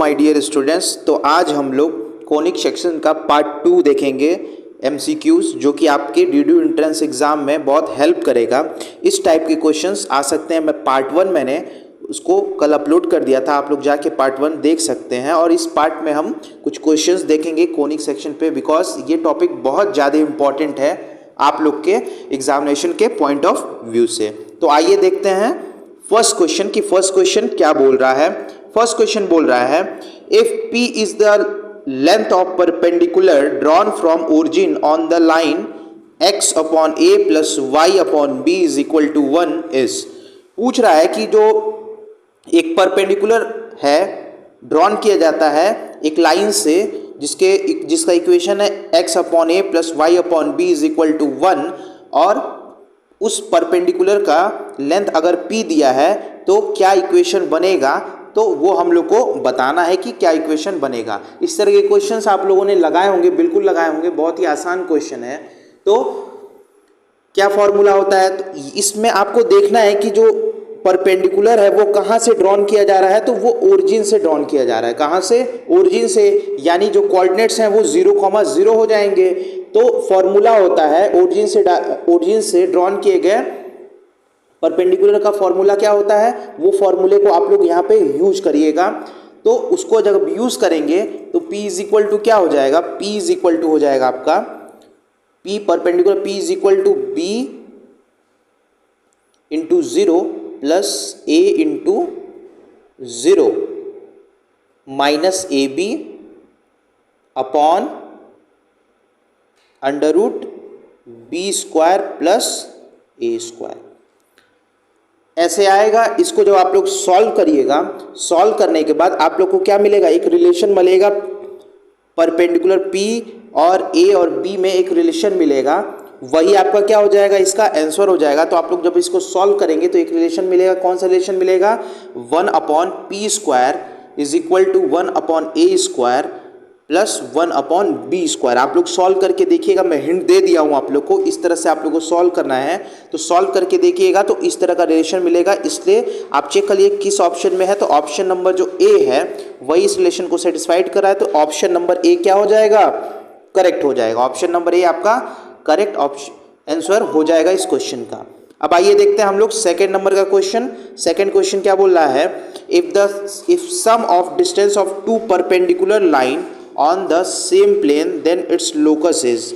My dear students. तो आज हम लोग कॉनिक सेक्शन का पार्ट 2 देखेंगे एमसीक्यूज, जो कि आपके ड्यू एंट्रेंस एग्जाम में बहुत हेल्प करेगा। इस टाइप के क्वेश्चंस आ सकते हैं। मैं पार्ट 1 मैंने उसको कल अपलोड कर दिया था, आप लोग जाके पार्ट 1 देख सकते हैं। और इस पार्ट में हम कुछ क्वेश्चंस देखेंगे कॉनिक सेक्शन पे, बिकॉज ये टॉपिक बहुत ज़्यादा इंपॉर्टेंट है आप लोग के एग्जामिनेशन के पॉइंट ऑफ व्यू से। तो आइए देखते हैं फर्स्ट क्वेश्चन की फर्स्ट क्वेश्चन क्या बोल रहा है। फर्स्ट क्वेश्चन बोल रहा है if P is the length of perpendicular drawn from origin on the line x upon a plus y upon b is equal to 1 is. पूछ रहा है कि जो एक परपेंडिकुलर है ड्रॉन किया जाता है एक लाइन से जिसका इक्वेशन है x upon a plus y upon b is equal to 1, और उस परपेंडिकुलर का लेंथ अगर p दिया है तो क्या इक्वेशन बनेगा, तो वो हम लोग को बताना है कि क्या इक्वेशन बनेगा। इस तरह के क्वेश्चंस आप लोगों ने लगाए होंगे, बिल्कुल लगाए होंगे, बहुत ही आसान क्वेश्चन है। तो क्या फॉर्मूला होता है, तो इसमें आपको देखना है कि जो परपेंडिकुलर है वो कहाँ से ड्रॉन किया जा रहा है, तो वो ओरिजिन से ड्रॉन किया जा रहा है। कहाँ से? ओरिजिन से, यानी जो कोऑर्डिनेट्स हैं वो 0,0 हो जाएंगे। तो फॉर्मूला होता है ओरिजिन से ड्रॉन किए गए परपेंडिकुलर का फॉर्मूला क्या होता है, वो फॉर्मूले को आप लोग यहाँ पे यूज करिएगा। तो उसको जब यूज करेंगे तो P इज इक्वल टू क्या हो जाएगा, P इज इक्वल टू हो जाएगा आपका P perpendicular P is equal to B into 0 plus A into 0 minus AB upon under root B square plus A square. ऐसे आएगा। इसको जब आप लोग सॉल्व करिएगा, सॉल्व करने के बाद आप लोग को क्या मिलेगा, एक रिलेशन मिलेगा। परपेंडिकुलर P और A और B में एक रिलेशन मिलेगा, वही आपका क्या हो जाएगा, इसका आंसर हो जाएगा। तो आप लोग जब इसको सॉल्व करेंगे तो एक रिलेशन मिलेगा। कौन सा रिलेशन मिलेगा? 1 upon P square is equal to 1 upon A square plus 1 upon B square. आप लोग सॉल्व करके देखिएगा, मैं हिंट दे दिया हूँ आप लोग को, इस तरह से आप लोग को सॉल्व करना है। तो सॉल्व करके देखिएगा तो इस तरह का रिलेशन मिलेगा। इसलिए आप चेक करिए किस ऑप्शन में है, तो ऑप्शन नंबर जो A है वही इस रिलेशन को सेटिस्फाइड कर रहा है। तो ऑप्शन नंबर A क्या हो जाएगा, करेक्ट हो जाएगा। ऑप्शन नंबर A आपका करेक्ट ऑप्शन आंसर हो जाएगा इस क्वेश्चन का। अब आइए देखते हैं हम लोग सेकंड नंबर का क्वेश्चन। सेकंड क्वेश्चन क्या बोल रहा है, if sum of distance of two perpendicular line on the same plane then its locus is.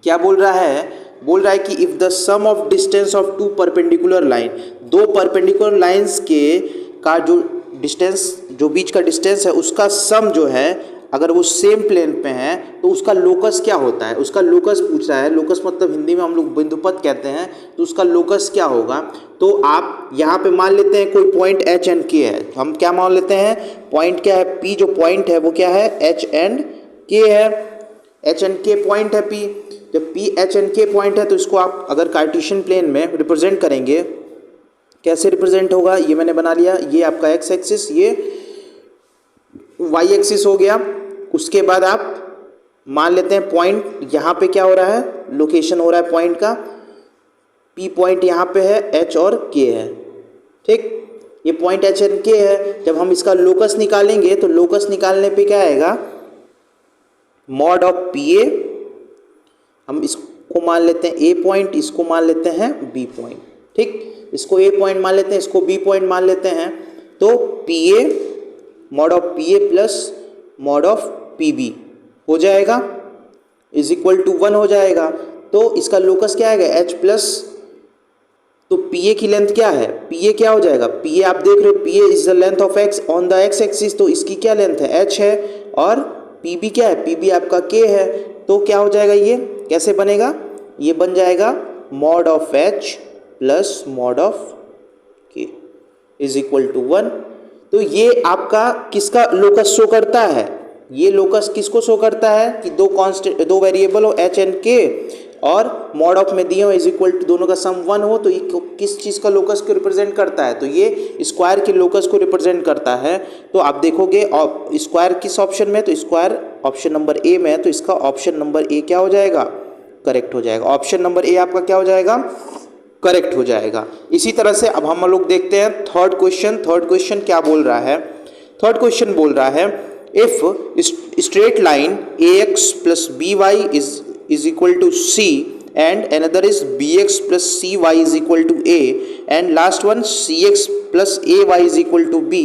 क्या बोल रहा है, बोल रहा है कि if the sum of distance of two perpendicular line, दो परपेंडिकुलर लाइंस के का जो डिस्टेंस, जो बीच का डिस्टेंस है उसका सम जो है अगर वो सेम प्लेन पे है तो उसका लोकस क्या होता है। उसका लोकस पूछ रहा है। लोकस मतलब हिंदी में हम लोग बिंदुपथ कहते हैं, तो उसका लोकस क्या होगा। तो आप यहाँ पे मान लेते हैं कोई पॉइंट H एंड K है। हम क्या मान लेते हैं, पॉइंट क्या है, P जो पॉइंट है वो क्या है, H एंड K है। H एंड K पॉइंट है P। जब P H and K point है तो इसको आप अगर कार्टेशियन प्लेन में रिप्रेजेंट करेंगे, कैसे रिप्रेजेंट होगा, ये मैंने बना लिया। ये आपका एक्स एक्सिस, ये वाई एक्सिस हो गया। उसके बाद आप मान लेते हैं पॉइंट यहाँ पे क्या हो रहा है, लोकेशन हो रहा है पॉइंट का, P पॉइंट यहाँ पे है, H और K है। ठीक, ये पॉइंट H और K है। जब हम इसका लोकस निकालेंगे तो लोकस निकालने पे क्या आएगा, मॉड ऑफ PA। हम इसको मान लेते हैं A पॉइंट, इसको मान लेते हैं B पॉइंट। ठीक, इसको A पॉइंट मान लेते हैं, इसको B पॉइंट मान लेते हैं। तो PA mod of PA plus mod of PB हो जाएगा इज इक्वल टू 1 हो जाएगा। तो इसका लोकस क्या आएगा, H प्लस, तो PA की लेंथ क्या है, PA क्या हो जाएगा, PA आप देख रहे हो, PA is the length of X on the X axis, तो इसकी क्या लेंथ है, H है। और PB क्या है, PB आपका K है। तो क्या हो जाएगा, ये कैसे बनेगा, ये बन जाएगा mod of H plus mod of K is equal to 1। तो ये आपका किसका लोकस शो करता है, ये लोकस किसको शो करता है कि दो वेरिएबल हो H एंड K और मॉड ऑफ में दिए हो इज इक्वल टू दोनों का सम 1 हो, तो ये किस चीज़ का लोकस को रिप्रेजेंट करता है, तो ये स्क्वायर के लोकस को रिप्रेजेंट करता है। तो आप देखोगे स्क्वायर किस ऑप्शन में, तो स्क्वायर ऑप्शन नंबर A में है। तो इसका ऑप्शन नंबर A क्या हो जाएगा, करेक्ट हो जाएगा। ऑप्शन नंबर A आपका क्या हो जाएगा, करेक्ट हो जाएगा। इसी तरह से अब हम लोग देखते हैं थर्ड क्वेश्चन। थर्ड क्वेश्चन क्या बोल रहा है, थर्ड क्वेश्चन बोल रहा है if straight line a x plus b y is equal to c and another is bx plus cy is equal to a and last one cx plus ay is equal to b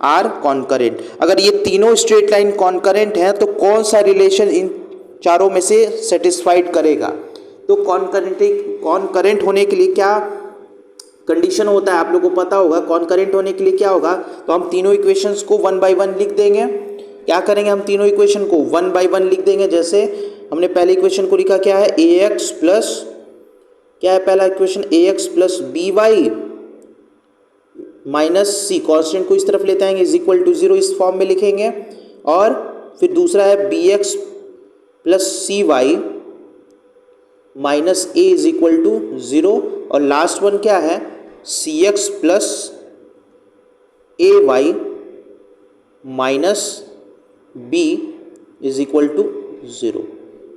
are concurrent। अगर ये तीनों straight line concurrent हैं तो कौन सा relation in चारों में से सेटिस्फाइड करेगा? तो कॉन्करेंट होने के लिए क्या कंडीशन होता है आप लोगों को पता होगा। कॉन्करेंट होने के लिए क्या होगा, तो हम तीनों इक्वेशंस को 1 by 1 लिख देंगे। क्या करेंगे, हम तीनों इक्वेशन को 1 by 1 लिख देंगे। जैसे हमने पहले इक्वेशन को लिखा क्या है, ए एक्स प्लस क्या है पहला equation, a x plus b y minus c, constant को इस तरफ लेते आएंगे, इज इक्वल टू 0 इस फॉर्म में लिखेंगे। और फिर दूसरा है b x plus c y minus a is equal to 0 और लास्ट वन क्या है, c x plus a y minus b is equal to 0।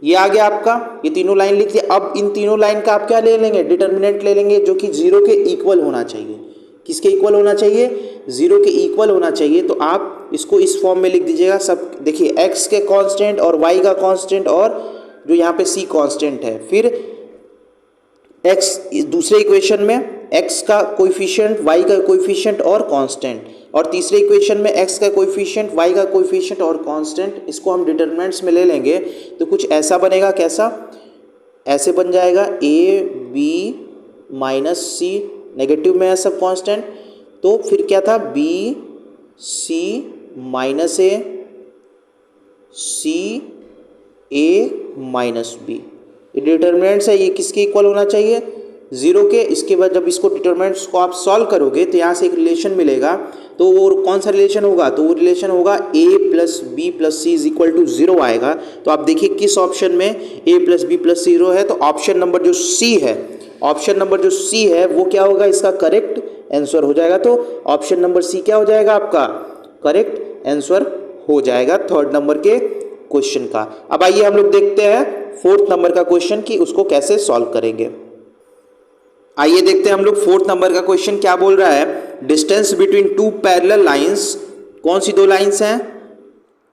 ये आ गया आपका, ये तीनों लाइन लिख दिया। अब इन तीनों लाइन का आप क्या ले लेंगे, डिटर्मिनेंट ले लेंगे जो कि 0 के इक्वल होना चाहिए। किसके इक्वल होना चाहिए, 0 के इक्वल होना चाहिए। तो आप इसको इस फॉर्म में लिख दीजिएगा। सब देखिए x के कांस्टेंट और y का कांस्टेंट और जो यहाँ पे c कांस्टेंट है। फिर x दूसरे इक्वेशन में x का कोएफिशिएंट, y का कोएफिशिएंट और कांस्टेंट, और तीसरे इक्वेशन में x का कोएफिशिएंट, y का कोएफिशिएंट और कांस्टेंट। इसको हम डिटरमिनेंट्स में ले लेंगे तो कुछ ऐसा बनेगा। कैसा, ऐसे बन जाएगा a b minus c, negative में है सब कांस्टेंट। तो फिर क्या था, b c minus a C A minus B. ये डिटरमिनेंट्स है, ये किसके इक्वल होना चाहिए, 0 के। इसके बाद जब इसको डिटरमिनेंट्स को आप सॉल्व करोगे तो यहाँ से एक रिलेशन मिलेगा। तो वो कौन सा रिलेशन होगा, तो वो रिलेशन होगा a plus b plus c is equal to 0 आएगा। तो आप देखिए किस ऑप्शन में a प्लस बी प्लस 0 है, तो ऑप्शन नंबर जो सी है, ऑप्शन नंबर जो सी है वो क्या होगा, इसका करेक्ट आंसर हो जाएगा। तो ऑप्शन नंबर सी क्या हो जाएगा, आपका करेक्ट आंसर हो जाएगा थर्ड नंबर के क्वेश्चन का। अब आइए हम लोग देखते हैं फोर्थ नंबर का क्वेश्चन कि उसको कैसे सॉल्व करेंगे। आइए देखते हैं हम लोग फोर्थ नंबर का क्वेश्चन क्या बोल रहा है। Distance between two parallel lines, कौन सी दो लाइंस हैं,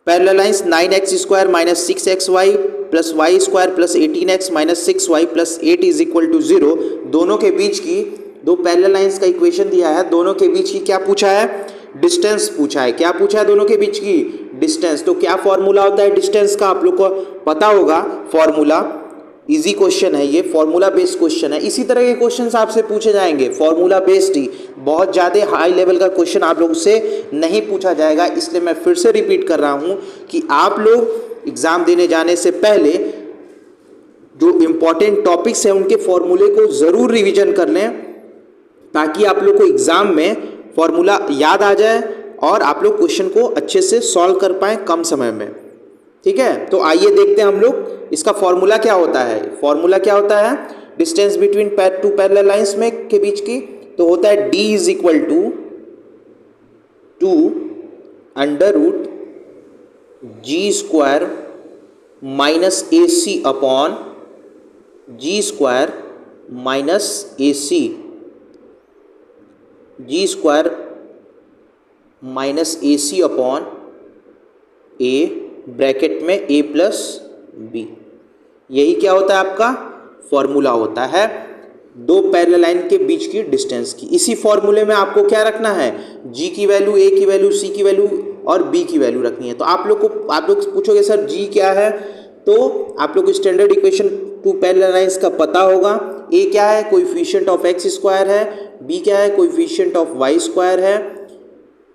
parallel lines 9x square minus 6xy plus y square plus 18x minus 6y plus 8 is equal to 0। दोनों के बीच की दो पैरेलल लाइंस का इक्वेशन दिया है। दोनों के बीच की क्या पूछा है, डिस्टेंस पूछा है। क्या पूछा है, दोनों के बीच की डिस्टेंस। तो क्या फॉर्मूला होता है डिस्टेंस का, आप लोग को पता होगा फॉर्मूला। इजी क्वेश्चन है ये, फॉर्मूला बेस्ड क्वेश्चन है। इसी तरह के क्वेश्चंस आपसे पूछे जाएंगे, फॉर्मूला बेस्ड ही। बहुत ज़्यादा हाई लेवल का क्वेश्चन आप लोगों से नहीं पूछा जाएगा। इसलिए मैं फिर से रिपीट कर रहा हूँ कि आप लोग एग्ज़ाम देने जाने से पहले जो इम्पोर्टेंट टॉपिक्स हैं उनके फॉर्मूले को ज़रूर रिविजन कर लें, ताकि आप लोग को एग्ज़ाम में फॉर्मूला याद आ जाए और आप लोग क्वेश्चन को अच्छे से सॉल्व कर पाएँ कम समय में। ठीक है, तो आइए देखते हैं हम लोग इसका फॉर्मूला क्या होता है। फॉर्मूला क्या होता है distance between two parallel lines में के बीच की, तो होता है d is equal to 2 under root g square minus a c upon g square minus a c, g square minus a c upon a bracket में a प्लस बी। यही क्या होता है, आपका फॉर्मूला होता है दो पैरेलल लाइन के बीच की डिस्टेंस की। इसी फॉर्मूले में आपको क्या रखना है, g की वैल्यू, a की वैल्यू, c की वैल्यू और b की वैल्यू रखनी है। तो आप लोग पूछोगे सर g क्या है, तो आप लोग को standard equation two parallel lines का पता होगा। a क्या है, कोएफिशिएंट ऑफ x स्क्वायर है, b क्या है, कोएफिशिएंट ऑफ y स्क्वायर है।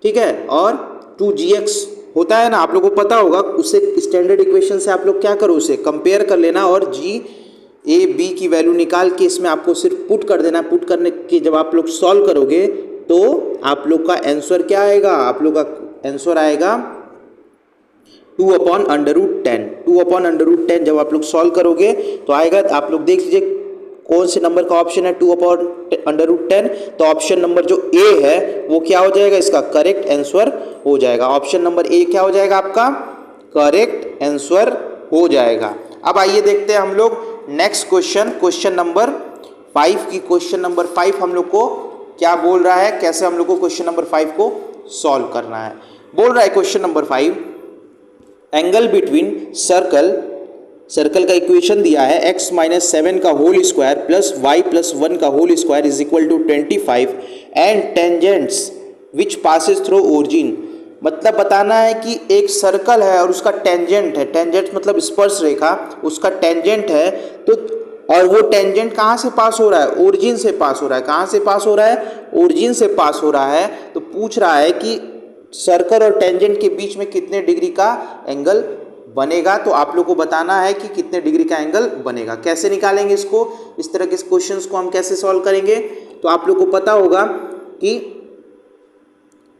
ठीक है, और 2gx होता है ना, आप लोगों को पता होगा। उससे स्टैंडर्ड इक्वेशन से आप लोग क्या करो, उसे कंपेयर कर लेना और जी ए बी की वैल्यू निकाल के इसमें आपको सिर्फ पुट कर देना। पुट करने के जब आप लोग सॉल्व करोगे तो आप लोग का आंसर क्या आएगा, आप लोग का आंसर आएगा 2 upon under root 10। 2 upon under root 10 जब आप लोग सॉल्व करोगे तो आएगा। आप लोग देख लीजिए कौन से नंबर का ऑप्शन है 2 अपॉन अंडर रूट 10। तो ऑप्शन नंबर जो ए है वो क्या हो जाएगा, इसका करेक्ट आंसर हो जाएगा। ऑप्शन नंबर ए क्या हो जाएगा, आपका करेक्ट आंसर हो जाएगा। अब आइए देखते हैं हम लोग नेक्स्ट क्वेश्चन, क्वेश्चन नंबर 5 की। क्वेश्चन नंबर 5 हम लोग को क्या बोल रहा है, कैसे हम लोग को क्वेश्चन नंबर 5 को सॉल्व करना है। बोल रहा है question number 5, angle between circle का इक्वेशन दिया है x माइनस 7 का whole square plus y plus 1 का whole square is equal to 25 and tangents which passes through origin. मतलब बताना है कि एक सर्कल है और उसका टेंजेंट है, टेंजेंट मतलब स्पर्श रेखा, उसका टेंजेंट है तो, और वो टेंजेंट कहाँ से पास हो रहा है, ओरिजिन से पास हो रहा है। कहाँ से पास हो रहा है, ओरिजिन से पास हो रहा है। तो पूछ रहा है कि सर्कल और टेंजेंट के बीच में कितने डिग्री का एंगल बनेगा। तो आप लोग को बताना है कि कितने डिग्री का एंगल बनेगा। कैसे निकालेंगे इसको, इस तरह के क्वेश्चंस को हम कैसे सॉल्व करेंगे। तो आप लोग को पता होगा कि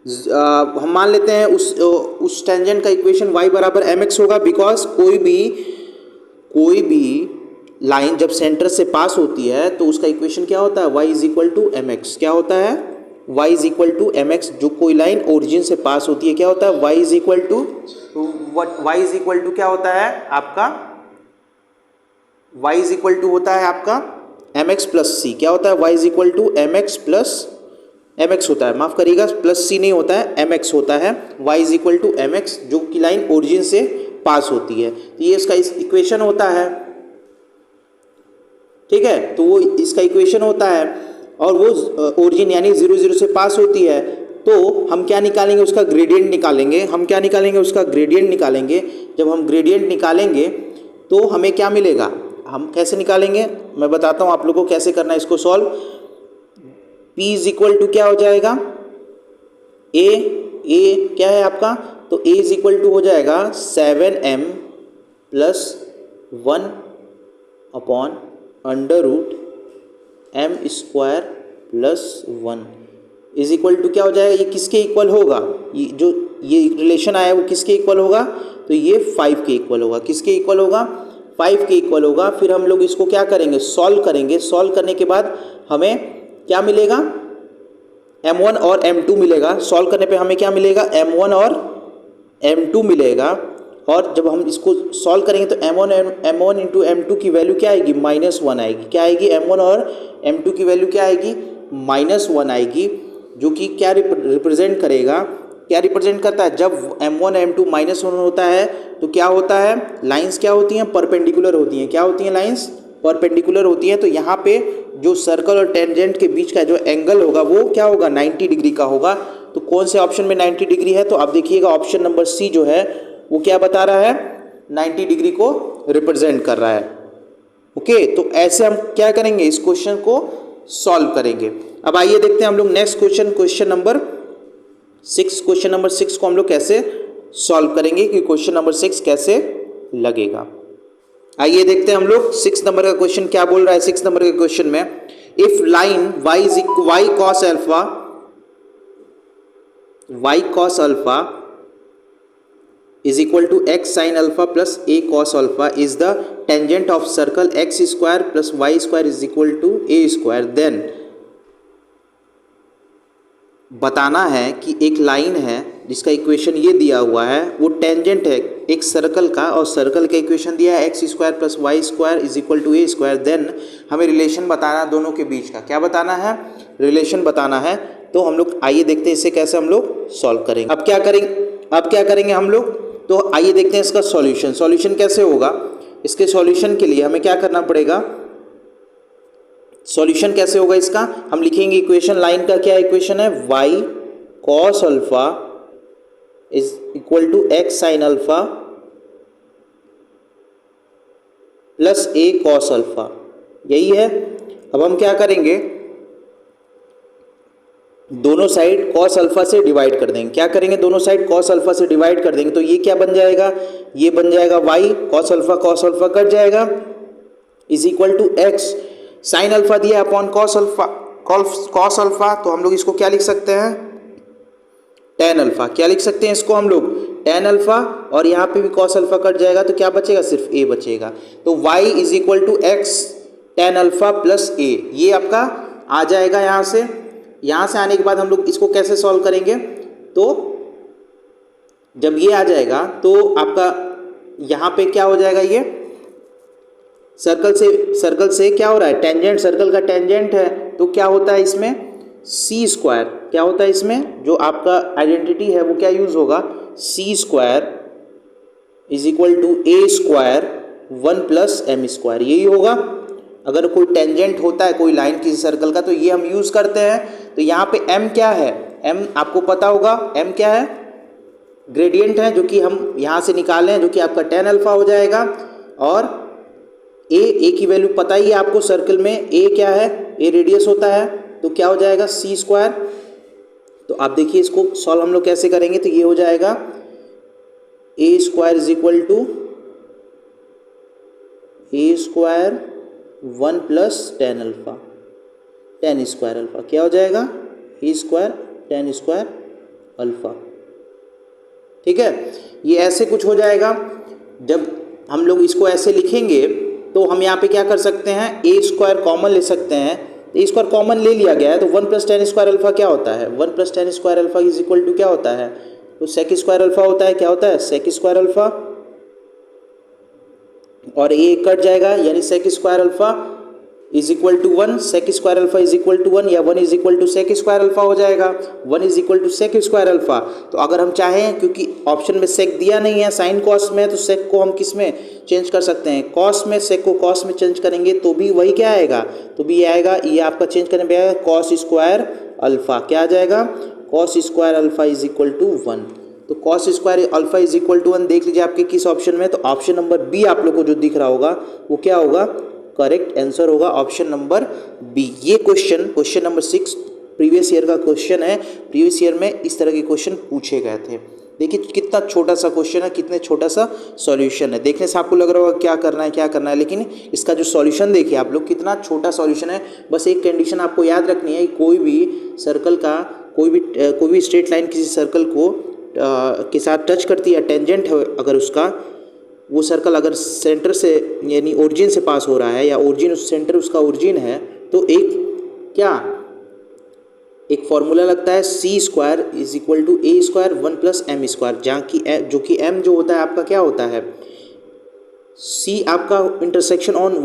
हम मान लेते हैं उस टेंजेंट का इक्वेशन y बराबर mx होगा, बिकॉज कोई भी लाइन जब सेंटर से पास होती है तो उसका इक्वेशन क्या होता है, y is equal to m x. क्या होता है, y is equal to m x. जो कोई लाइन ओरिजिन से पास होती है क्या होता है, y is equal to y is equal to क्या होता है आपका, y इज इक्वल टू होता है आपका एम एक्स प्लस सी। क्या होता है, y is equal to m x plus m x होता है, माफ करिएगा प्लस सी नहीं होता है, एम एक्स होता है। y is equal to m x जो कि लाइन ओरिजिन से पास होती है। तो ये इसका इक्वेशन होता है, ठीक है। तो वो इसका इक्वेशन होता है और वो ओरिजिन यानी 0 0 से पास होती है। तो हम क्या निकालेंगे, उसका ग्रेडियंट निकालेंगे। हम क्या निकालेंगे, उसका ग्रेडियंट निकालेंगे। जब हम ग्रेडियंट निकालेंगे तो हमें क्या मिलेगा, हम कैसे निकालेंगे मैं बताता हूँ आप लोगों को कैसे करना है इसको solve. P is equal to क्या हो जाएगा, ए क्या है आपका, तो A इज इक्वल टू हो जाएगा 7m plus 1 upon under root m square plus 1 is equal to क्या हो जाएगा, ये किसके इक्वल होगा, ये जो ये रिलेशन आया है वो किसके इक्वल होगा, तो ये 5 के इक्वल होगा। किसके इक्वल होगा, 5 के इक्वल होगा। फिर हम लोग इसको क्या करेंगे, सॉल्व करेंगे। सॉल्व करने के बाद हमें क्या मिलेगा, m1 और m2 मिलेगा। सॉल्व करने पे हमें क्या मिलेगा, m1 और m2 मिलेगा। और जब हम इसको सॉल्व करेंगे तो m1 इंटू m2 की वैल्यू क्या आएगी, -1 आएगी। क्या आएगी, m1 और m2 की वैल्यू क्या आएगी, -1 आएगी। जो कि क्या रिप्रेजेंट करेगा, क्या रिप्रेजेंट करता है, जब m1 m2 -1 होता है तो क्या होता है, लाइंस क्या होती हैं, परपेंडिकुलर होती हैं। क्या होती हैं, लाइंस परपेंडिकुलर होती हैं। तो यहाँ पे जो सर्कल और टेंजेंट के बीच का जो एंगल होगा वो क्या होगा, 90 डिग्री का होगा। तो कौन से ऑप्शन में 90 डिग्री है, तो आप देखिएगा ऑप्शन नंबर सी जो है वो क्या बता रहा है, 90 डिग्री को रिप्रेजेंट कर रहा है। ओके, तो ऐसे हम क्या करेंगे, इस क्वेश्चन को सॉल्व करेंगे। अब आइए देखते हैं हम लोग next question, question number 6। Question number 6 को हम लोग कैसे सॉल्व करेंगे कि क्वेश्चन नंबर 6 कैसे लगेगा। आइए देखते हैं हम लोग 6 नंबर का क्वेश्चन क्या बोल रहा है। 6 नंबर के क्वेश्चन में, if line y cos alpha is equal to x sin alpha plus a cos alpha is the tangent of circle x square plus y square is equal to a square, then बताना है कि एक line है जिसका equation ये दिया हुआ है, वो टेंजेंट है एक सर्कल का और सर्कल का इक्वेशन दिया है x square plus y square is equal to a square. Then हमें रिलेशन बताना दोनों के बीच का, क्या बताना है, रिलेशन बताना है। तो हम लोग आइए देखते हैं इसे कैसे हम लोग सॉल्व करेंगे। अब क्या करेंगे हम लोग, तो आइए देखते हैं इसका सॉल्यूशन। सॉल्यूशन कैसे होगा, इसके सॉल्यूशन के लिए हमें क्या करना पड़ेगा, सॉल्यूशन कैसे होगा इसका, हम लिखेंगे इक्वेशन, लाइन का क्या इक्वेशन है, y cos alpha is equal to x sin alpha plus a cos alpha, यही है। अब हम क्या करेंगे, दोनों साइड cos अल्फा से डिवाइड कर देंगे। क्या करेंगे, दोनों साइड cos अल्फा से डिवाइड कर देंगे। तो ये क्या बन जाएगा, ये बन जाएगा y cos अल्फा कट जाएगा is equal to x sine alpha दिया अपॉन cos अल्फा। तो हम लोग इसको क्या लिख सकते हैं, tan अल्फा। क्या लिख सकते हैं इसको हम लोग, tan अल्फा, और यहाँ पे भी cos अल्फा कट जाएगा तो क्या बचेगा, सिर्फ a बचेगा। तो y is equal to x tan alpha plus a, ये आपका आ जाएगा। यहाँ से आने के बाद हम लोग इसको कैसे सॉल्व करेंगे, तो जब ये आ जाएगा तो आपका यहाँ पे क्या हो जाएगा, ये सर्कल से क्या हो रहा है, टेंजेंट, सर्कल का टेंजेंट है। तो क्या होता है इसमें, सी स्क्वायर क्या होता है इसमें, जो आपका आइडेंटिटी है वो क्या यूज होगा, c square is equal to a square 1+m², यही होगा। अगर कोई टेंजेंट होता है कोई लाइन किसी सर्कल का तो ये हम यूज करते हैं। तो यहाँ पे m क्या है, m आपको पता होगा, m क्या है, ग्रेडियंट है जो कि हम यहाँ से निकाले हैं, जो कि आपका tan अल्फा हो जाएगा। और a की वैल्यू पता ही है आपको, सर्कल में a क्या है, a रेडियस होता है, तो क्या हो जाएगा सी स्क्वायर। तो आप देखिए इसको सॉल्व हम लोग कैसे करेंगे, तो ये हो जाएगा a square is equal to a square 1+tan alpha, tan square alpha क्या हो जाएगा, a square tan square alpha. ठीक है, ये ऐसे कुछ हो जाएगा। जब हम लोग इसको ऐसे लिखेंगे तो हम यहाँ पे क्या कर सकते हैं, ए स्क्वायर कॉमन ले सकते हैं। ए स्क्वायर कॉमन ले लिया गया है तो 1+tan स्क्वायर अल्फा क्या होता है, 1+tan square alpha is equal to क्या होता है, तो सेक स्क्वायर अल्फा होता है, क्या होता है सेक स्क्वायर अल्फा, और ए कट जाएगा यानी sec square alpha is equal to 1, sec square alpha is equal to 1, या 1 is equal to sec square alpha हो जाएगा, 1 is equal to sec square alpha. तो अगर हम चाहें, क्योंकि ऑप्शन में सेक दिया नहीं है, साइन कॉस में, तो सेक को हम किस में चेंज कर सकते हैं, कॉस में, सेक को कॉस में चेंज करेंगे तो भी वही क्या आएगा, तो भी आएगा, ये आपका चेंज करने पे आएगा कॉस स्क्वायर अल्फा, क्या आ जाएगा cos square alpha is equal to 1। तो cos square alpha is equal to 1 देख लीजिए आपके किस ऑप्शन में, तो ऑप्शन नंबर बी आप लोग को जो दिख रहा होगा वो क्या होगा, करेक्ट आंसर होगा ऑप्शन नंबर बी। ये क्वेश्चन नंबर 6 प्रीवियस ईयर का क्वेश्चन है। प्रीवियस ईयर में इस तरह के क्वेश्चन पूछे गए थे। देखिए कितना छोटा सा क्वेश्चन है, कितने छोटा सा सॉल्यूशन है। देखने से आपको लग रहा होगा क्या करना है, लेकिन इसका जो सॉल्यूशन देखिए आप लोग, कितना छोटा सॉल्यूशन है। बस एक कंडीशन आपको याद रखनी है, कोई भी सर्कल का कोई भी स्ट्रेट लाइन किसी सर्कल को के साथ टच करती है, टेंजेंट है अगर उसका, वो सर्कल अगर सेंटर से यानी ओरिजिन से पास हो रहा है, या ओरिजिन उस सेंटर उसका ओरिजिन है, तो एक फॉर्मूला लगता है C square is equal to a square 1+m², जहाँ की जो कि m जो होता है आपका क्या होता है, सी आपका इंटरसेक्शन ऑन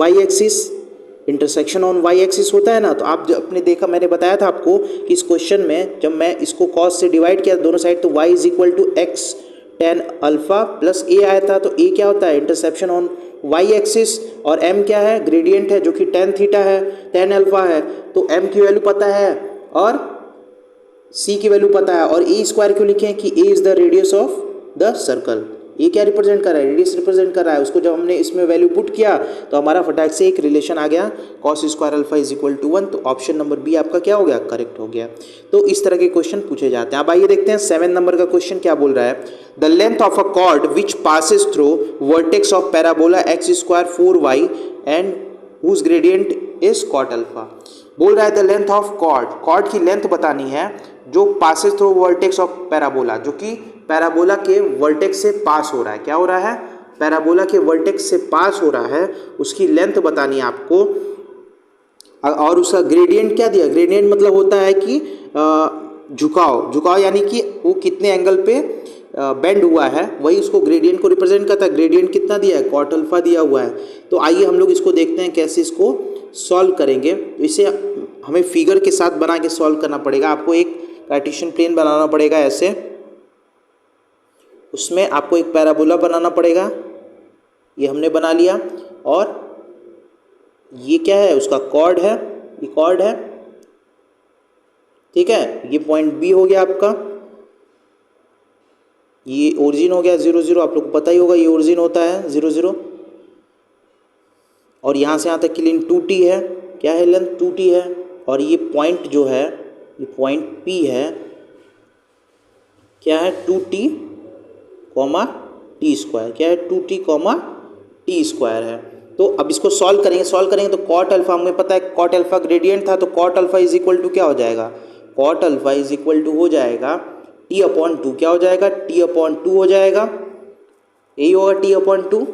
वाई एक्सिस होता है ना। तो आप जो अपने देखा, मैंने बताया था आपको कि इस क्वेश्चन में जब मैं इसको कॉस से डिवाइड किया दोनों साइड, तो y is equal to x tan alpha plus a आया था। तो a क्या होता है, इंटरसेप्शन ऑन वाई एक्सिस, और m क्या है, ग्रेडियंट है जो कि tan थीटा है, tan अल्फा है। तो m की वैल्यू पता है और c की वैल्यू पता है, और a स्क्वायर क्यों लिखे हैं कि a is the radius of the circle. ये क्या रिप्रेजेंट कर रहा है, रेडियस रिप्रेजेंट कर रहा है। उसको जब हमने इसमें वैल्यू पुट किया तो हमारा फटाक से एक रिलेशन आ गया, cos square alpha is equal to 1। तो ऑप्शन नंबर बी आपका क्या हो गया, करेक्ट हो गया। तो इस तरह के क्वेश्चन पूछे जाते हैं। अब आइए देखते हैं 7 नंबर का क्वेश्चन क्या बोल रहा है। The length of a chord which passes through vertex of parabola x square 4y and whose gradient is cot alpha. बोल रहा है द लेंथ ऑफ कॉर्ड की लेंथ बतानी है जो passes through vertex of parabola, जो कि पैराबोला के वर्टेक्स से पास हो रहा है। क्या हो रहा है, पैराबोला के वर्टेक्स से पास हो रहा है, उसकी लेंथ बतानी है आपको। और उसका ग्रेडियंट क्या दिया, ग्रेडियंट मतलब होता है कि झुकाव यानी कि वो कितने एंगल पे बेंड हुआ है, वही उसको ग्रेडियंट को रिप्रेजेंट करता है। ग्रेडियंट कितना दिया है, कॉट अल्फा दिया हुआ है। तो आइए हम लोग इसको देखते हैं कैसे इसको सॉल्व करेंगे। तो इसे हमें फिगर के साथ बना के सॉल्व करना पड़ेगा। आपको एक कार्टेशियन प्लेन बनाना पड़ेगा ऐसे, उसमें आपको एक पैराबोला बनाना पड़ेगा, ये हमने बना लिया। और ये क्या है, उसका कॉर्ड है, ये कॉर्ड है, ठीक है। ये पॉइंट बी हो गया आपका, ये ओरिजिन हो गया 0 0, आप लोग को पता ही होगा ये ओरिजिन होता है 0 0। और यहाँ से यहाँ तक की लेंथ 2t है, क्या है लेंथ 2t है। और ये पॉइंट जो है, ये पॉइंट P है, क्या है 2t, t स्क्वायर, क्या है 2t, t स्क्वायर है। तो अब इसको सॉल्व करेंगे तो कॉट अल्फा हमें पता है, कॉट अल्फा ग्रेडियंट था, तो cot alpha is equal to क्या हो जाएगा, cot alpha is equal to हो जाएगा t/2, क्या हो जाएगा t/2 हो जाएगा, यही होगा t/2।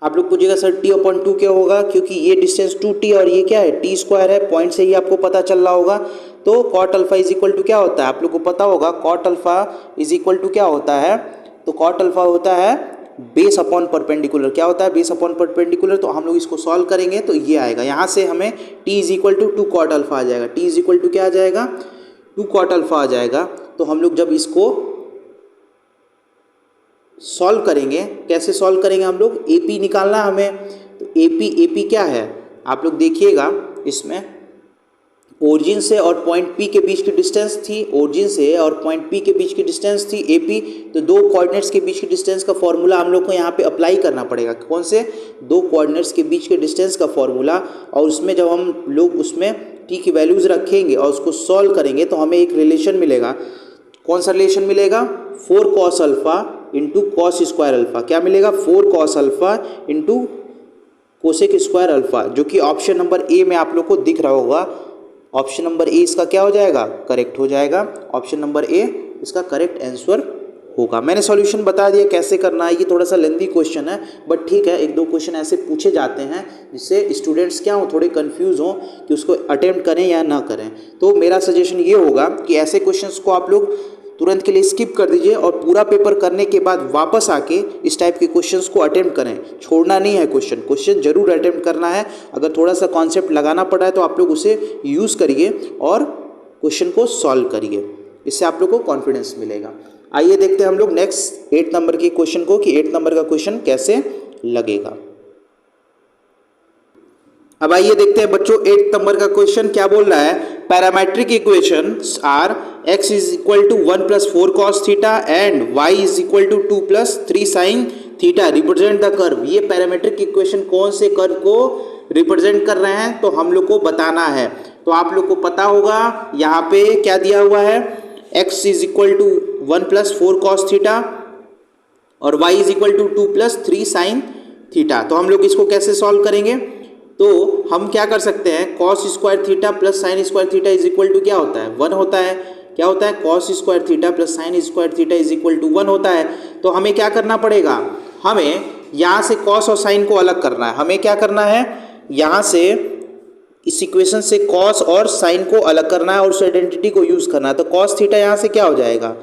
आप लोग पूछेगा सर t/2 क्या होगा, क्योंकि ये डिस्टेंस 2t और ये क्या है t स्क्वायर है, पॉइंट से ही आपको पता चल रहा होगा। तो cot alpha is equal to क्या होता है, आप लोग को पता होगा, cot alpha is equal to क्या होता है, तो कॉट अल्फा होता है बेस अपॉन परपेंडिकुलर। क्या होता है बेस अपॉन परपेंडिकुलर? तो हम लोग इसको सॉल्व करेंगे तो ये आएगा, यहाँ से हमें t is equal to 2 cot alpha आ जाएगा। t इज इक्वल टू क्या आ जाएगा? 2 कॉट अल्फा आ जाएगा। तो हम लोग जब इसको सॉल्व करेंगे, कैसे सॉल्व करेंगे हम लोग? AP निकालना हमें। तो AP क्या है आप लोग देखिएगा, इसमें ओरिजिन से और पॉइंट P के बीच की डिस्टेंस थी, ओरिजिन से और पॉइंट P के बीच की डिस्टेंस थी AP। तो दो कोऑर्डिनेट्स के बीच की डिस्टेंस का फॉर्मूला हम लोग को यहाँ पे अप्लाई करना पड़ेगा। कौन से? दो कोऑर्डिनेट्स के बीच के डिस्टेंस का फॉर्मूला। और उसमें जब हम लोग उसमें T की वैल्यूज़ रखेंगे और उसको सॉल्व करेंगे तो हमें एक रिलेशन मिलेगा। कौन सा रिलेशन मिलेगा? 4 cos alpha into cos square alpha. क्या मिलेगा? 4 cos alpha into cosec square alpha, जो कि ऑप्शन नंबर ए में आप लोग को दिख रहा होगा। ऑप्शन नंबर ए इसका क्या हो जाएगा? करेक्ट हो जाएगा। ऑप्शन नंबर ए इसका करेक्ट आंसर होगा। मैंने सॉल्यूशन बता दिया कैसे करना है। ये थोड़ा सा लेंथी क्वेश्चन है बट ठीक है, एक दो क्वेश्चन ऐसे पूछे जाते हैं जिससे स्टूडेंट्स क्या हो, थोड़े कंफ्यूज हो कि उसको अटेम्प्ट करें या ना करें। तो मेरा सजेशन ये होगा कि ऐसे क्वेश्चंस को आप लोग तुरंत के लिए स्किप कर दीजिए और पूरा पेपर करने के बाद वापस आके इस टाइप के क्वेश्चंस को अटेम्प्ट करें। छोड़ना नहीं है, क्वेश्चन जरूर अटेम्प्ट करना है। अगर थोड़ा सा कॉन्सेप्ट लगाना पड़ा है तो आप लोग उसे यूज़ करिए और क्वेश्चन को सॉल्व करिए, इससे आप लोग को कॉन्फिडेंस मिलेगा। आइए देखते हैं हम लोग नेक्स्ट 8 नंबर के क्वेश्चन को कि 8 नंबर का क्वेश्चन कैसे लगेगा। अब आइए देखते हैं बच्चों 8 नंबर का क्वेश्चन क्या बोल रहा है। Parametric equations are x is equal to 1 plus 4 cos theta and y is equal to 2 plus 3 sine theta represent the curve. ये पैरामेट्रिक इक्वेशन कौन से कर्व को रिप्रेजेंट कर रहे हैं तो हम लोग को बताना है। तो आप लोग को पता होगा यहाँ पे क्या दिया हुआ है, x is equal to 1 plus 4 cos theta और y is equal to 2 plus 3 sine theta. तो हम लोग इसको कैसे सॉल्व करेंगे? तो हम क्या कर सकते हैं, cos square theta plus sine square theta is equal to क्या होता है? 1 होता है। क्या होता है? Cos square theta plus sine square theta is equal to 1 होता है। तो हमें क्या करना पड़ेगा? हमें यहाँ से कॉस और साइन को अलग करना है। हमें क्या करना है? यहाँ से इस इक्वेशन से कॉस और साइन को अलग करना है और उस आइडेंटिटी को यूज़ करना है। तो कॉस थीटा यहाँ से क्या हो जाएगा?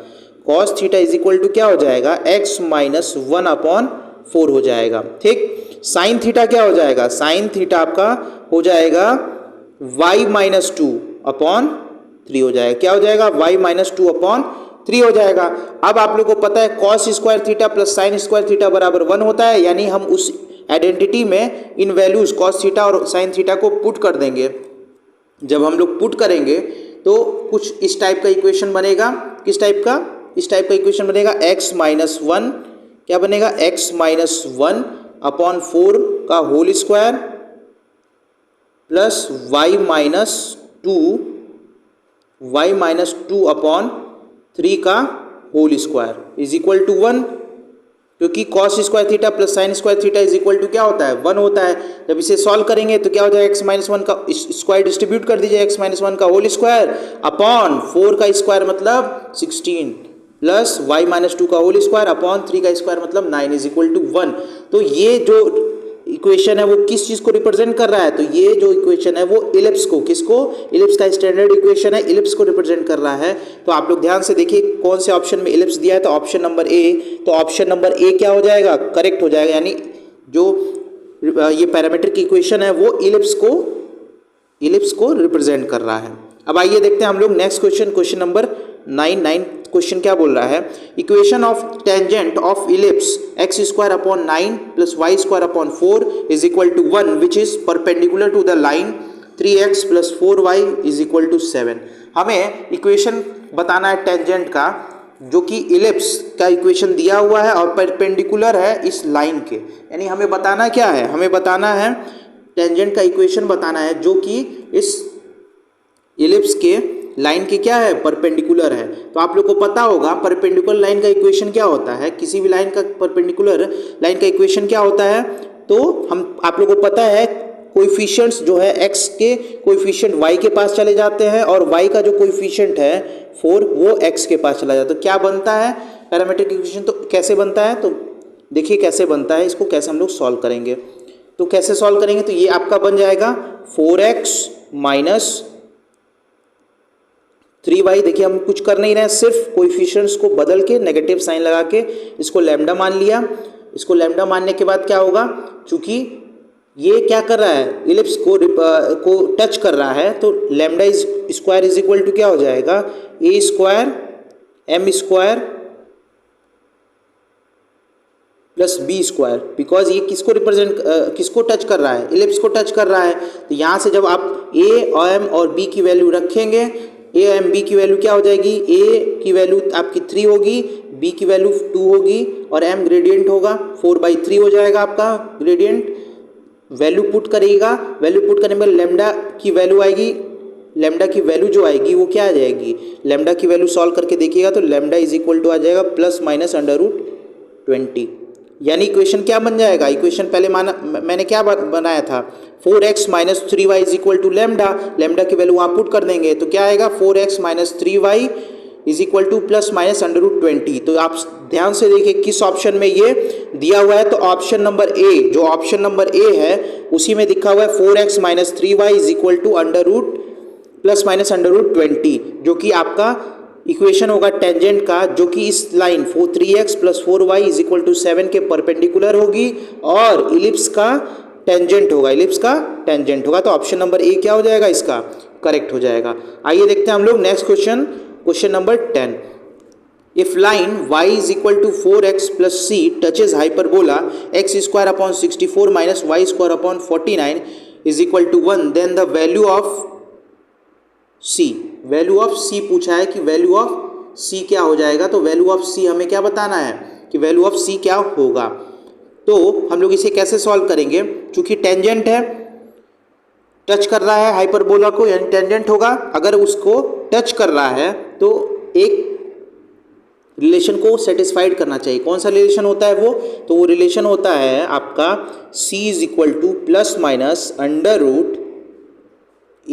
Cos theta is equal to क्या हो जाएगा? x माइनस 1/4 हो जाएगा। ठीक। साइन थीटा क्या हो जाएगा? साइन थीटा आपका हो जाएगा y माइनस 2/3 हो जाएगा। क्या हो जाएगा? y माइनस 2/3 हो जाएगा। अब आप लोग को पता है cos square theta plus sine square theta बराबर 1 होता है, यानी हम उस आइडेंटिटी में इन वैल्यूज कॉस थीटा और साइन थीटा को पुट कर देंगे। जब हम लोग पुट करेंगे तो कुछ इस टाइप का इक्वेशन बनेगा। किस टाइप का? इस टाइप का इक्वेशन बनेगा x माइनस 1, क्या बनेगा? x माइनस 1/4 का whole square plus y minus 2/3 का whole square is equal to 1, क्योंकि cos square theta plus sine square theta is equal to क्या होता है? 1 होता है। जब इसे सॉल्व करेंगे तो क्या हो जाएगा? x माइनस 1 का स्क्वायर डिस्ट्रीब्यूट कर दीजिए, x माइनस 1 का होल स्क्वायर अपॉन 4 का स्क्वायर मतलब 16 प्लस y माइनस 2 का होल स्क्वायर अपॉन 3 का स्क्वायर मतलब 9 इज इक्वल टू 1। तो ये जो इक्वेशन है वो किस चीज़ को रिप्रेजेंट कर रहा है? तो ये जो इक्वेशन है वो इलिप्स को, किसको? इलिप्स का स्टैंडर्ड इक्वेशन है, इलिप्स को रिप्रेजेंट कर रहा है। तो आप लोग ध्यान से देखिए कौन से ऑप्शन में इलिप्स दिया है, तो ऑप्शन नंबर ए। तो ऑप्शन नंबर ए क्या हो जाएगा? करेक्ट हो जाएगा, यानी जो ये पैरामीट्रिक इक्वेशन है वो इलिप्स को रिप्रेजेंट कर रहा है। अब आइए देखते हैं हम लोग next question, question number 9 question क्या बोल रहा है। Equation of tangent of ellipse x square upon 9 plus y square upon 4 is equal to 1 which is perpendicular to the line 3x plus 4y is equal to 7। हमें equation बताना है tangent का, जो कि इलिप्स का इक्वेशन दिया हुआ है और परपेंडिकुलर है इस लाइन के। यानी हमें बताना क्या है? हमें बताना है टेंजेंट का इक्वेशन बताना है जो कि इस इलिप्स के लाइन के क्या है? परपेंडिकुलर है। तो आप लोग को पता होगा परपेंडिकुलर लाइन का इक्वेशन क्या होता है। किसी भी लाइन का परपेंडिकुलर लाइन का इक्वेशन क्या होता है? तो आप लोग को पता है कोएफिशिएंट्स जो है x के कोएफिशिएंट y के पास चले जाते हैं और y का जो कोएफिशिएंट है 4 वो x के पास चला जाता है। तो क्या बनता है पैरामीट्रिक इक्वेशन? तो कैसे बनता है? तो देखिए कैसे बनता है, इसको कैसे हम लोग सॉल्व करेंगे। तो कैसे सॉल्व करेंगे? तो ये आपका बन जाएगा 4x माइनस 3y। देखिए हम कुछ कर नहीं रहे हैं, सिर्फ कोएफिशिएंट्स को बदल के नेगेटिव साइन लगा के इसको लैम्डा मान लिया। इसको लैम्डा मानने के बाद क्या होगा, चूंकि ये क्या कर रहा है, इलिप्स को टच कर रहा है, तो lambda is square is equal to क्या हो जाएगा, a square M square plus B square, because ये किसको रिप्रेजेंट किसको टच कर रहा है, इलिप्स को टच कर रहा है। तो यहाँ से जब आप ए और एम और बी की वैल्यू रखेंगे, ए एम बी की वैल्यू क्या हो जाएगी, ए की वैल्यू आपकी 3 होगी, बी की वैल्यू 2 होगी और एम ग्रेडियंट होगा, 4/3 हो जाएगा आपका ग्रेडियंट। वैल्यू पुट करेगा, वैल्यू पुट करने में लैम्डा की वैल्यू आएगी, लैम्डा की वैल्यू जो आएगी वो क्या आ जाएगी, लैम्डा की वैल्यू सॉल्व करके देखिएगा तो लैम्डा इज इक्वल टू आ जाएगा ±√20, यानी इक्वेशन क्या बन जाएगा, इक्वेशन पहले मैंने क्या बनाया था, 4x - 3y is equal to lambda, lambda की वैल्यू वहाँ पुट कर देंगे तो क्या आएगा, 4x - 3y is equal to ±√20। तो आप ध्यान से देखिए किस ऑप्शन में ये दिया हुआ है, तो ऑप्शन नंबर ए, जो ऑप्शन नंबर ए है उसी में दिखा हुआ है 4x - 3y is equal to ±√20, जो कि आपका इक्वेशन होगा टेंजेंट का, जो कि इस line 3x + 4y is equal to 7 के परपेंडिकुलर होगी और इलिप्स का टेंजेंट होगा, इलिप्स का टेंजेंट होगा। तो ऑप्शन नंबर ए क्या हो जाएगा, इसका करेक्ट हो जाएगा। आइए देखते हैं हम लोग next question, question number 10। If line y is equal to 4x + c touches hyperbola x² / 64 - y² / 49 is equal to 1, then the value of c, value of c पूछा है कि वैल्यू ऑफ c क्या हो जाएगा। तो वैल्यू ऑफ c हमें क्या बताना है कि वैल्यू ऑफ c क्या होगा। तो हम लोग इसे कैसे सॉल्व करेंगे, चूंकि टेंजेंट है, टच कर रहा है हाइपरबोला को, यानी टेंजेंट होगा। अगर उसको टच कर रहा है तो एक रिलेशन को सेटिस्फाइड करना चाहिए। कौन सा रिलेशन होता है वो, तो वो रिलेशन होता है आपका c is equal to ±√a² m²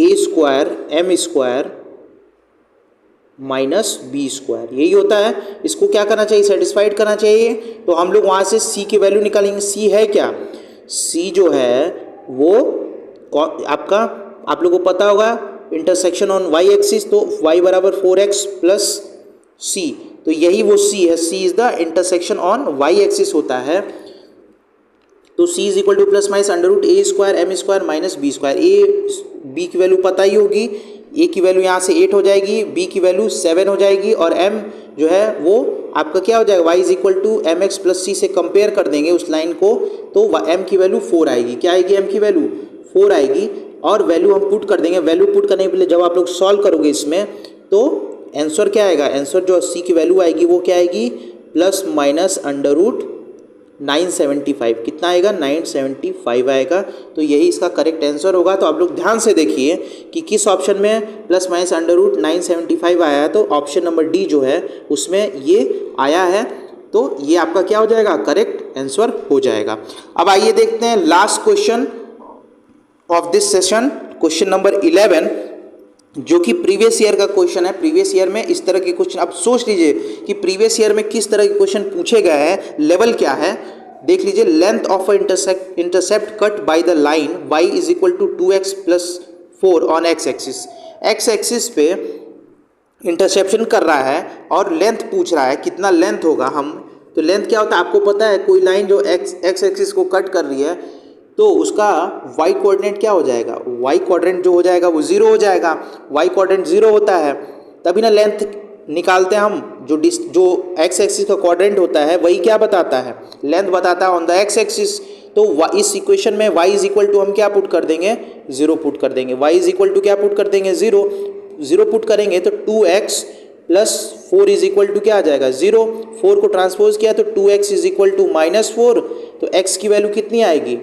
-b², यही होता है। इसको क्या करना चाहिए, सेटिस्फाइड करना चाहिए। तो हम लोग वहाँ से c की वैल्यू निकालेंगे। c है क्या, c जो है वो आपका, आप लोगों को पता होगा इंटरसेक्शन ऑन y एक्सिस, तो y = 4x + c, तो यही वो c है, c is the intersection on y axis होता है। तो c is equal to ±√a² m² -b², a b की वैल्यू पता ही होगी, a की वैल्यू यहाँ से 8 हो जाएगी, b की वैल्यू 7 हो जाएगी और m जो है वो आपका क्या हो जाएगा, y is equal to mx + c से कंपेयर कर देंगे उस लाइन को, तो m की वैल्यू 4 आएगी। क्या आएगी, m की वैल्यू 4 आएगी और वैल्यू हम पुट कर देंगे। वैल्यू पुट करने के लिए जब आप लोग सॉल्व करोगे इसमें तो आंसर क्या आएगा, आंसर जो c की वैल्यू आएगी वो क्या आएगी, ±√975, कितना आएगा, 975 आएगा। तो यही इसका करेक्ट आंसर होगा। तो आप लोग ध्यान से देखिए कि किस ऑप्शन में ±√975 आया है, तो ऑप्शन नंबर डी जो है उसमें ये आया है। तो ये आपका क्या हो जाएगा, करेक्ट आंसर हो जाएगा। अब आइए देखते हैं last question of this session, question number 11, जो कि प्रीवियस ईयर का क्वेश्चन है। प्रीवियस ईयर में इस तरह के क्वेश्चन, आप सोच लीजिए कि प्रीवियस ईयर में किस तरह के क्वेश्चन पूछे गए हैं, लेवल क्या है, देख लीजिए। Length of intercept cut by the line y is equal to 2x + 4 on x axis, x axis पे इंटरसेप्शन कर रहा है और लेंथ पूछ रहा है कितना लेंथ होगा। हम तो लेंथ क्या होता है आपको पता है, कोई लाइन जो x एक्सिस को कट कर रही है तो उसका y कोऑर्डिनेट क्या हो जाएगा, y कोऑर्डिनेट जो हो जाएगा वो 0 हो जाएगा। y कोऑर्डिनेट 0 होता है तभी ना लेंथ निकालते हैं हम, जो x एक्सिस का कोऑर्डिनेट होता है वही क्या बताता है, लेंथ बताता है ऑन द x एक्सिस। तो इस इक्वेशन में y इज इक्वल टू हम क्या पुट कर देंगे, 0 पुट कर देंगे। y इज इक्वल टू क्या पुट कर देंगे, 0 पुट करेंगे तो 2x + 4 इज इक्वल टू क्या आ जाएगा, 0। 4 को ट्रांसपोज किया तो 2x इज इक्वल टू -4, तो x की वैल्यू कितनी आएगी,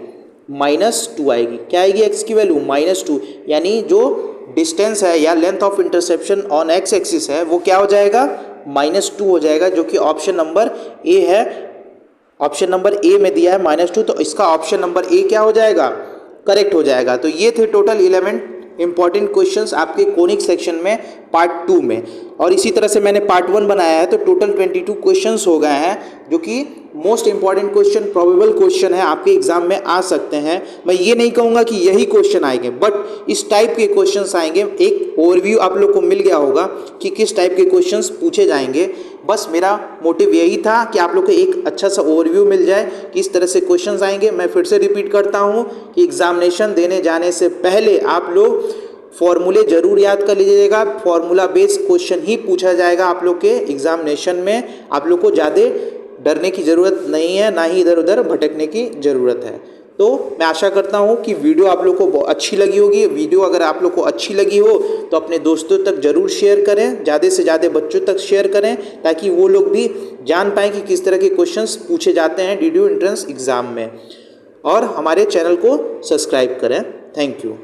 -2 आएगी। क्या आएगी x की वैल्यू, -2, यानी जो डिस्टेंस है या length of interception on x axis है वो क्या हो जाएगा, -2 हो जाएगा, जो कि ऑप्शन नंबर ए है। ऑप्शन नंबर ए में दिया है -2, तो इसका ऑप्शन नंबर ए क्या हो जाएगा, करेक्ट हो जाएगा। तो ये थे टोटल 11 इंपॉर्टेंट क्वेश्चंस आपके कोनिक सेक्शन में पार्ट 2 में, और इसी तरह से मैंने पार्ट 1 बनाया है तो टोटल 22 क्वेश्चंस हो गए हैं, जो कि most important question, probable question है, आपके एग्जाम में आ सकते हैं। मैं ये नहीं कहूँगा कि यही क्वेश्चन आएंगे, बट इस टाइप के क्वेश्चंस आएंगे। एक ओवरव्यू आप लोग को मिल गया होगा कि किस टाइप के क्वेश्चंस पूछे जाएंगे। बस मेरा मोटिव यही था कि आप लोग को एक अच्छा सा ओवरव्यू मिल जाए कि इस तरह से क्वेश्चंस आएंगे। मैं फिर से रिपीट करता हूँ कि एग्जामिनेशन देने जाने से पहले आप लोग फॉर्मूले जरूर याद कर लीजिएगा। फॉर्मूला बेस्ड क्वेश्चन ही पूछा जाएगा आप लोग के एग्जामिनेशन में। आप लोग को ज़्यादा डरने की ज़रूरत नहीं है, ना ही इधर उधर भटकने की ज़रूरत है। तो मैं आशा करता हूँ कि वीडियो आप लोग को अच्छी लगी होगी। वीडियो अगर आप लोग को अच्छी लगी हो तो अपने दोस्तों तक ज़रूर शेयर करें, ज़्यादा से ज़्यादा बच्चों तक शेयर करें, ताकि वो लोग भी जान पाएँ कि किस तरह के क्वेश्चंस पूछे जाते हैं DDU एंट्रेंस एग्ज़ाम में। और हमारे चैनल को सब्सक्राइब करें। Thank you.